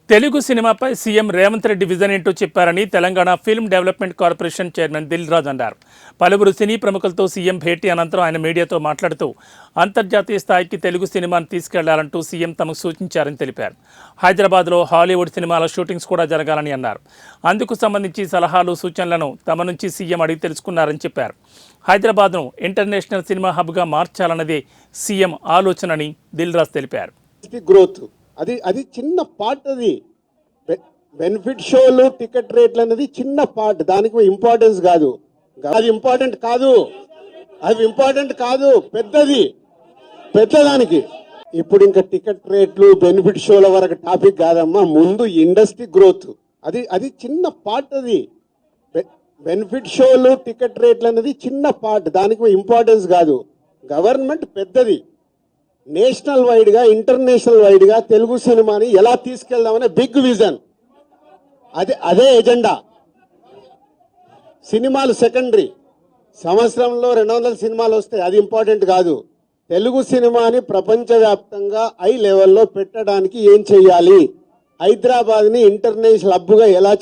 తెలుగు సినిమాపై CM Revanth Reddy vision ఏంటో చెప్పారని Telangana film development corporation chairman Dil Raju అన్నారు. పలువురు సినీ ప్రముఖులతో సీఎం భేటీ అనంతరం ఆయన మీడియాతో మాట్లాడుతూ అంతర్జాతీయ స్థాయికి తెలుగు సినిమాను తీసుకెళ్లాలంటూ సీఎం తమకు సూచించారని తెలిపారు. హైదరాబాద్లో హాలీవుడ్ సినిమాల షూటింగ్స్ కూడా జరగాలని అన్నారు. అందుకు సంబంధించి సలహాలు సూచనలను తమ నుంచి సీఎం అడిగి తెలుసుకున్నారని చెప్పారు. హైదరాబాద్ను ఇంటర్నేషనల్ సినిమా హబ్గా మార్చాలన్నదే సీఎం ఆలోచనని దిల్ రాజు తెలిపారు. అది చిన్న పార్ట్. అది బెనిఫిట్ షోలు టికెట్ రేట్లు అనేది చిన్న పార్ట్. దానికి ఇంపార్టెన్స్ కాదు. అది ఇంపార్టెంట్ కాదు. పెద్దదానికి ఇప్పుడు ఇంకా టికెట్ రేట్లు బెనిఫిట్ షోల వరకు టాపిక్ కాదమ్మా. ముందు ఇండస్ట్రీ గ్రోత్. అది చిన్న పార్ట్. అది బెనిఫిట్ షోలు టికెట్ రేట్లు అనేది చిన్న పార్ట్. దానికి ఇంపార్టెన్స్ కాదు. గవర్నమెంట్ పెద్దది. నేషనల్ వైడ్ గా ఇంటర్నేషనల్ వైడ్ గా తెలుగు సినిమాని ఎలా తీసుకెళ్దామనే బిగ్ విజన్. అదే ఎజెండా. సినిమాలు సెకండరీ. సంవత్సరంలో 200 సినిమాలు వస్తాయి, అది ఇంపార్టెంట్ కాదు. తెలుగు సినిమాని ప్రపంచవ్యాప్తంగా హై లెవెల్లో పెట్టడానికి ఏం చెయ్యాలి, హైదరాబాద్ ని ఇంటర్నేషనల్ హబ్ గా ఎలా